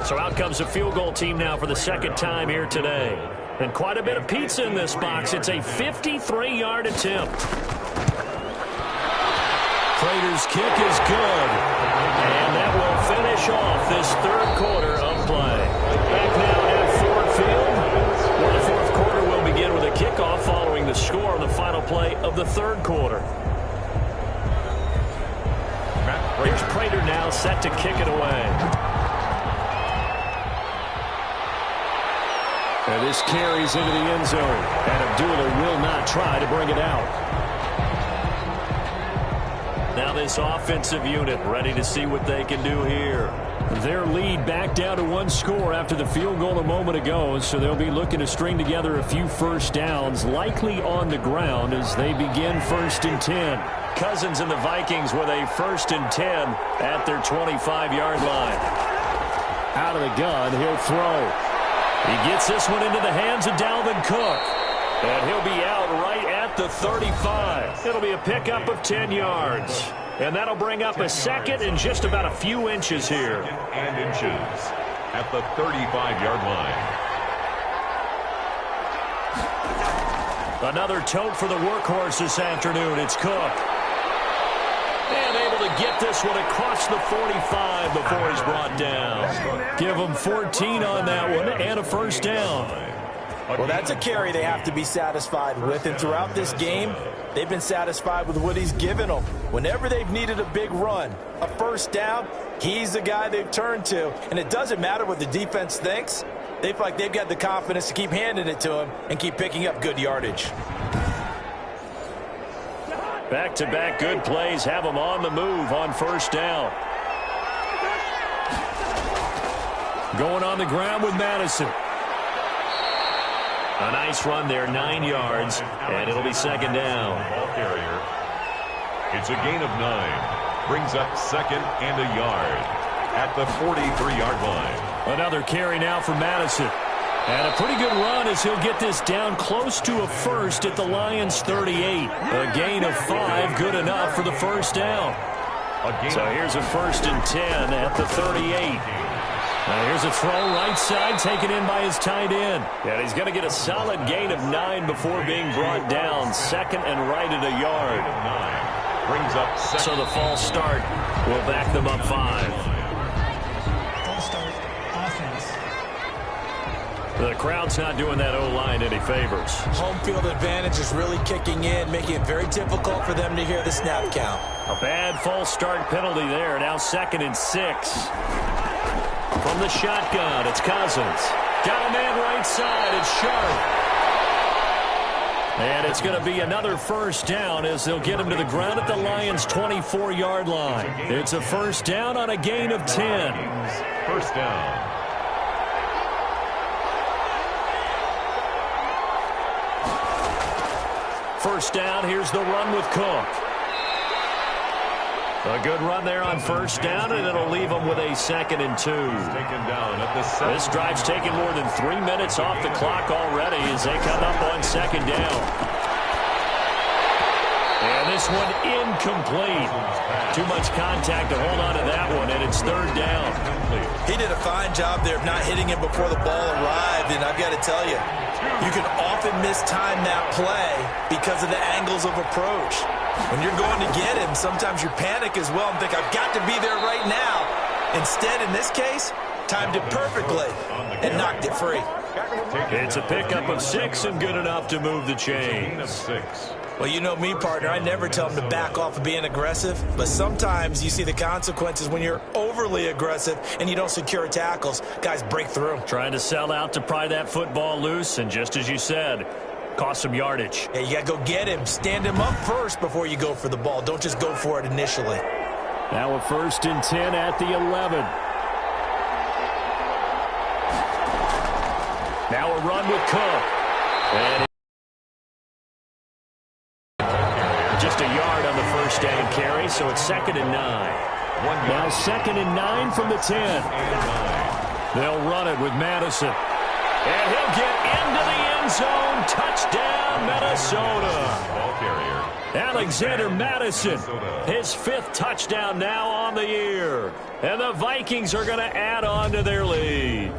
So out comes a field goal team now for the 2nd time here today. And quite a bit of pizza in this box. It's a 53-yard attempt. Prater's kick is good. And that will finish off this 3rd quarter of play. Back now at Ford Field, where the 4th quarter will begin with a kickoff following the score on the final play of the 3rd quarter. Here's Prater now set to kick it away. And this carries into the end zone. And Abdullah will not try to bring it out. Now this offensive unit ready to see what they can do here. Their lead back down to one score after the field goal a moment ago, so they'll be looking to string together a few first downs, likely on the ground as they begin 1st and 10. Cousins and the Vikings with a 1st and 10 at their 25-yard line. Out of the gun, he'll throw. He gets this one into the hands of Dalvin Cook. And he'll be out right at the 35. It'll be a pickup of 10 yards. And that'll bring up a second and just about a few inches here. And inches at the 35-yard line. Another tote for the workhorse this afternoon. It's Cook. And able to get this one across the 45 before he's brought down. Give him 14 on that one and a first down. Well, that's a carry they have to be satisfied with. And throughout this game, they've been satisfied with what he's given them. Whenever they've needed a big run, a first down, he's the guy they've turned to. And it doesn't matter what the defense thinks. They feel like they've got the confidence to keep handing it to him and keep picking up good yardage. Back-to-back good plays have them on the move on first down. Going on the ground with Madison. A nice run there, 9 yards, and it'll be second down. Ball carrier. It's a gain of 9. Brings up 2nd and a yard at the 43-yard line. Another carry now for Madison. And a pretty good run as he'll get this down close to a first at the Lions' 38. A gain of 5, good enough for the first down. So here's a 1st and 10 at the 38. Now here's a throw right side taken in by his tight end. And he's going to get a solid gain of 9 before being brought down. 2nd and right at a yard. 9 brings up second. So the false start will back them up 5. False start, offense. The crowd's not doing that O-line any favors. Home field advantage is really kicking in, making it very difficult for them to hear the snap count. A bad false start penalty there. Now 2nd and 6. From the shotgun, it's Cousins. Got a man right side. It's Sharp. And it's going to be another first down as they'll get him to the ground at the Lions' 24-yard line. It's a first down on a gain of 10. First down. First down, here's the run with Cook. A good run there on first down, and it'll leave them with a 2nd and 2. Taken down at the 7. This drive's taken more than 3 minutes off the clock already as they come up on 2nd down. And this one incomplete. Too much contact to hold on to that one, and it's 3rd down. He did a fine job there of not hitting him before the ball arrived, and I've got to tell you, you can often mistime that play because of the angles of approach. When you're going to get him, sometimes you panic as well and think, I've got to be there right now. Instead, in this case, timed it perfectly and knocked it free. It's a pickup of 6 and good enough to move the chains. Well, you know me, partner. I never tell them to back off of being aggressive, but sometimes you see the consequences when you're overly aggressive and you don't secure tackles. Guys break through. Trying to sell out to pry that football loose, and just as you said, cost some yardage. Yeah, you got to go get him. Stand him up first before you go for the ball. Don't just go for it initially. Now a 1st and 10 at the 11. Now a run with Cook. And just a yard on the first down carry, so it's 2nd and 9. Now 2nd and 9 from the 10. They'll run it with Madison. And he'll get into the end zone. Touchdown, Minnesota. Ball carrier. Alexander Madison, his 5th touchdown now on the year. And the Vikings are going to add on to their lead.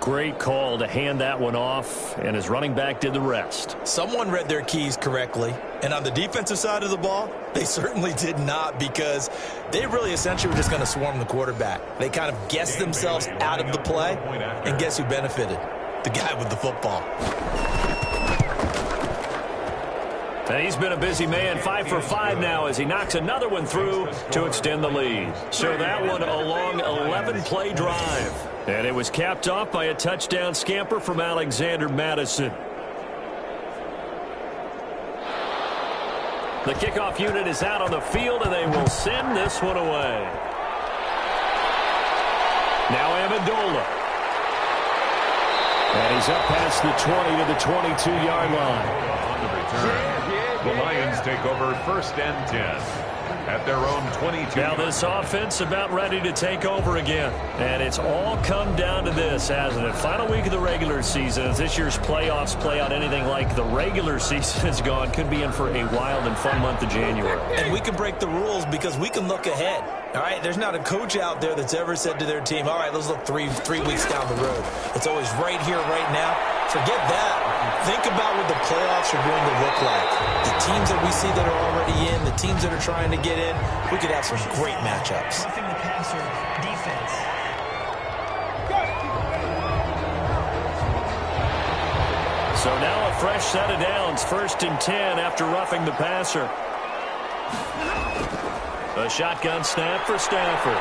Great call to hand that one off, and his running back did the rest. Someone read their keys correctly, and on the defensive side of the ball, they certainly did not, because they really essentially were just going to swarm the quarterback. They kind of guessed themselves out of the play, and guess who benefited? The guy with the football. And he's been a busy man, 5 for 5 now as he knocks another one through to extend the lead. So that one a long 11-play drive. And it was capped off by a touchdown scamper from Alexander Madison. The kickoff unit is out on the field, and they will send this one away. Now Amendola. And he's up past the 20 to the 22-yard line. On the return, the Lions take over 1st and 10. At their own 22. Now this offense about ready to take over again. And it's all come down to this, hasn't it? Final week of the regular season. As this year's playoffs play out anything like the regular season has gone, could be in for a wild and fun month of January. And we can break the rules because we can look ahead. All right, there's not a coach out there that's ever said to their team, all right, let's look three weeks down the road. It's always right here, right now. Forget that. Think about what the playoffs are going to look like. The teams that we see that are already in, the teams that are trying to get in, we could have some great matchups. Roughing the passer defense. So now a fresh set of downs, 1st and 10 after roughing the passer. A shotgun snap for Stafford.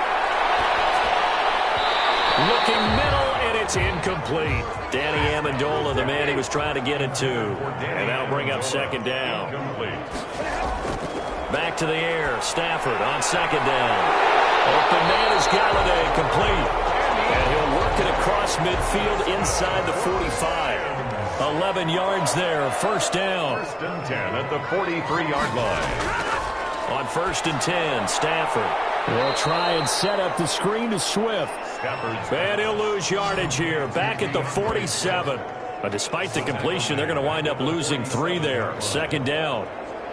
Looking middle, and it's incomplete. Danny Amendola, the man he was trying to get it to. And that'll bring up 2nd down. Back to the air. Stafford on 2nd down. Open man is Galladay, complete. And he'll work it across midfield inside the 45. 11 yards there, 1st down. 1st and 10 at the 43-yard line. On 1st and 10, Stafford will try and set up the screen to Swift. And he'll lose yardage here, back at the 47. But despite the completion, they're going to wind up losing 3 there. 2nd down.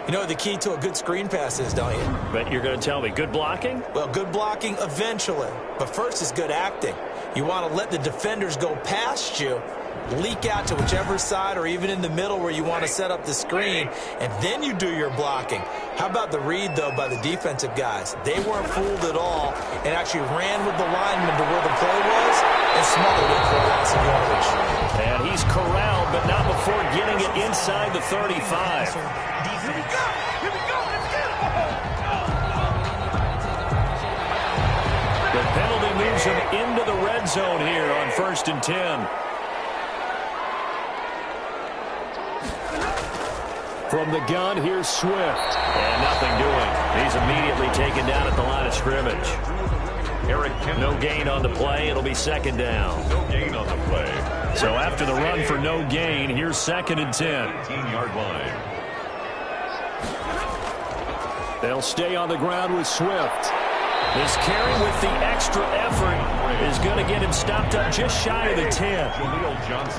You know the key to a good screen pass is, don't you? But you're going to tell me, good blocking? Well, good blocking eventually. But first is good acting. You want to let the defenders go past you, leak out to whichever side or even in the middle where you want to set up the screen, and then you do your blocking. How about the read, though, by the defensive guys? They weren't fooled at all and actually ran with the lineman to where the play was and smothered it for a loss of yardage. And he's corralled, but not before getting it inside the 35. The penalty moves him into the red zone here on 1st and 10. From the gun, here's Swift. And nothing doing. He's immediately taken down at the line of scrimmage. No gain on the play. It'll be 2nd down. No gain on the play. So after the run for no gain, here's 2nd and 10. 18-yard line. They'll stay on the ground with Swift. This carry with the extra effort is going to get him stopped up just shy of the 10.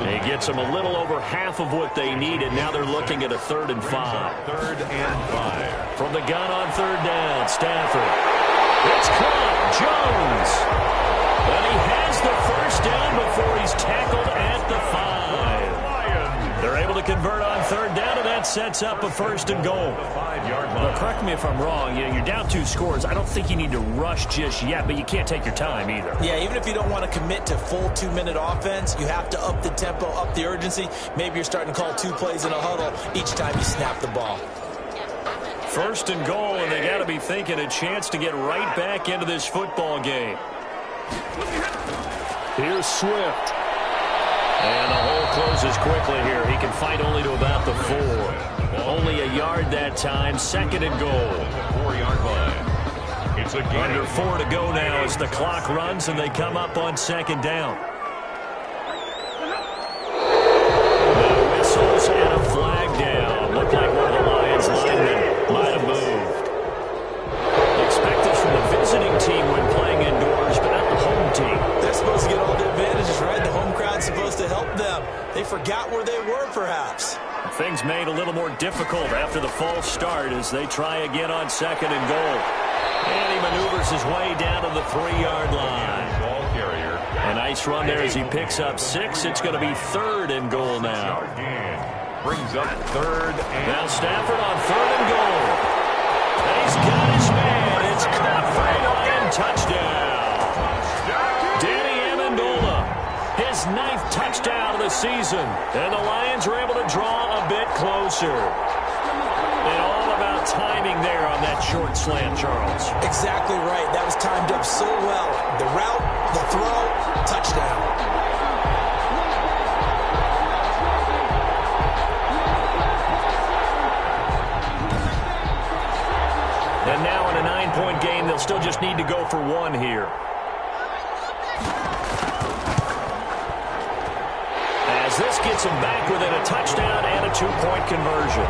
He gets them a little over half of what they needed. Now they're looking at a 3rd and 5. 3rd and 5. From the gun on 3rd down, Stafford. It's caught. Jones. And he has the 1st down before he's tackled at the 5. They're able to convert on 3rd down, and that sets up a 1st and goal. 5-yard line. Well, correct me if I'm wrong. You're down 2 scores. I don't think you need to rush just yet, but you can't take your time either. Yeah, even if you don't want to commit to full 2-minute offense, you have to up the tempo, up the urgency. Maybe you're starting to call 2 plays in a huddle each time you snap the ball. 1st and goal, and they got to be thinking a chance to get right back into this football game. Here's Swift. And the hole closes quickly here. He can fight only to about the 4. Only a yard that time. 2nd and goal. 4-yard line. It's a gain. Under 4 to go now as the clock runs and they come up on 2nd down. The whistles and a flag down. Looked like one of the Lions linemen might have moved. Expect this from the visiting team when playing indoors, but not the home team. They're supposed to get all the advantages, right? The home crowd's supposed to help them. They forgot where they were, perhaps. Things made a little more difficult after the false start as they try again on 2nd and goal. And he maneuvers his way down to the 3-yard line. Ball carrier. A nice run there as he picks up 6. It's going to be 3rd and goal now. Brings up 3rd and... Now Stafford on 3rd and goal. And he's got his man. It's caught for a Lion touchdown. Danny Amendola, his 9th touchdown of the season. And the Lions are able to draw a bit closer. And all about timing there on that short slant, Charles. Exactly right. That was timed up so well. The route, the throw, touchdown. And now in a 9-point game, they'll still just need to go for one here. As this gets them back within a touchdown and a 2-point conversion.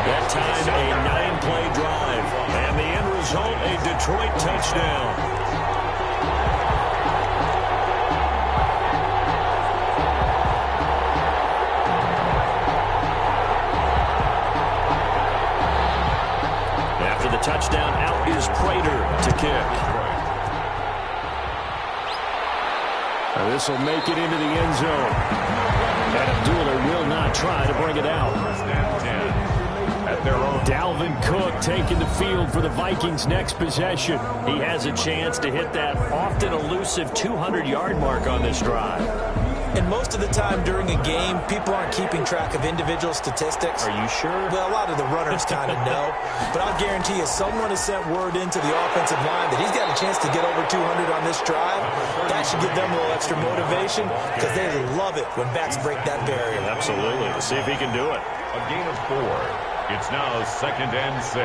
That time, a 9-play drive. And the end result, a Detroit touchdown. After the touchdown, out is Prater to kick. This will make it into the end zone. And Abdullah will not try to bring it out. Dalvin Cook taking the field for the Vikings' next possession. He has a chance to hit that often elusive 200-yard mark on this drive. And most of the time during a game, people aren't keeping track of individual statistics. Are you sure? Well, a lot of the runners kind of know. But I'll guarantee you someone has sent word into the offensive line that he's got a chance to get over 200 on this drive. That should give them a little extra motivation because they love it when backs break that barrier. Absolutely. Let's see if he can do it. A gain of 4. It's now 2nd and 6.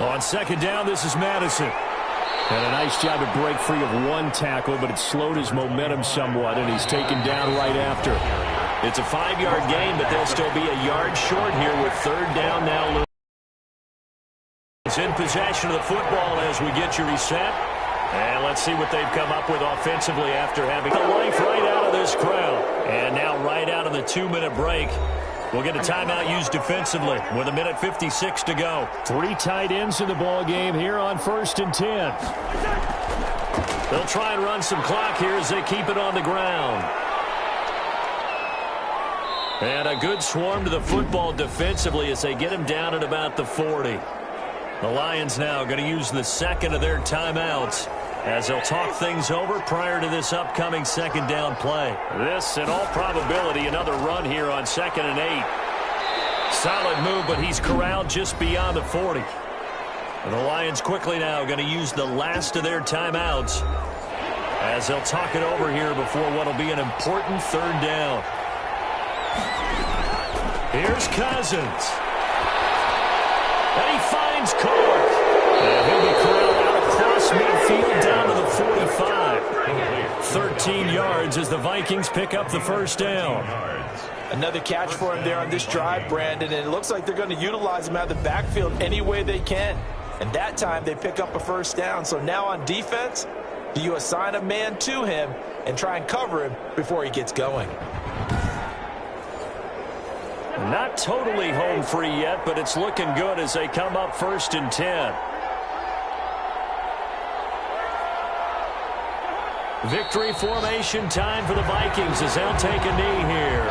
On 2nd down, this is Madison. And a nice job to break free of one tackle, but it slowed his momentum somewhat, and he's taken down right after. It's a 5-yard gain, but they'll still be a yard short here with 3rd down now. It's in possession of the football as we get you reset. And let's see what they've come up with offensively after having the life right out of this crowd. And now right out of the 2-minute break. We'll get a timeout used defensively with 1:56 to go. 3 tight ends in the ball game here on 1st and 10. They'll try and run some clock here as they keep it on the ground. And a good swarm to the football defensively as they get him down at about the 40. The Lions now going to use the 2nd of their timeouts as they'll talk things over prior to this upcoming 2nd down play. This, in all probability, another run here on 2nd and 8. Solid move, but he's corralled just beyond the 40. And the Lions quickly now going to use the last of their timeouts as they'll talk it over here before what will be an important 3rd down. Here's Cousins. And he finds Clark. And he'll be corralled out across midfield down to the 45. 13 yards as the Vikings pick up the 1st down. Another catch for him there on this drive, Brandon, and it looks like they're going to utilize him out of the backfield any way they can. And that time they pick up a 1st down. So now on defense, do you assign a man to him and try and cover him before he gets going? Not totally home free yet, but it's looking good as they come up 1st and 10. Victory formation time for the Vikings as they'll take a knee here.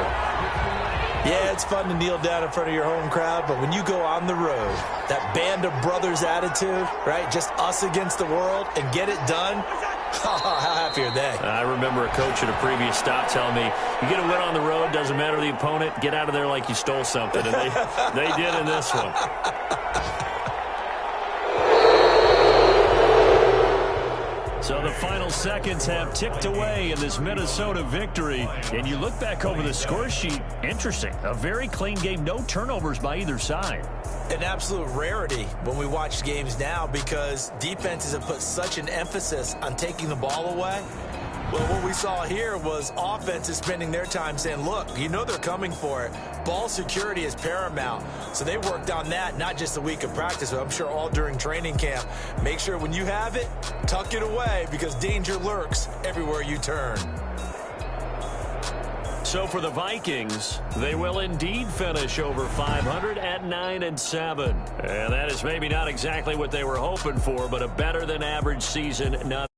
Yeah, it's fun to kneel down in front of your home crowd, but when you go on the road, that band of brothers attitude, right, just us against the world, and get it done, how happy are they? I remember a coach at a previous stop telling me, you get a win on the road, doesn't matter the opponent, get out of there like you stole something. And they did in this one. So the final seconds have ticked away in this Minnesota victory. And you look back over the score sheet, interesting. A very clean game, no turnovers by either side. An absolute rarity when we watch games now because defenses have put such an emphasis on taking the ball away. Well, what we saw here was offenses spending their time saying, look, you know they're coming for it. Ball security is paramount. So they worked on that, not just a week of practice, but I'm sure all during training camp. Make sure when you have it, tuck it away because danger lurks everywhere you turn. So for the Vikings, they will indeed finish over 500 at 9-7. And that is maybe not exactly what they were hoping for, but a better than average season. Not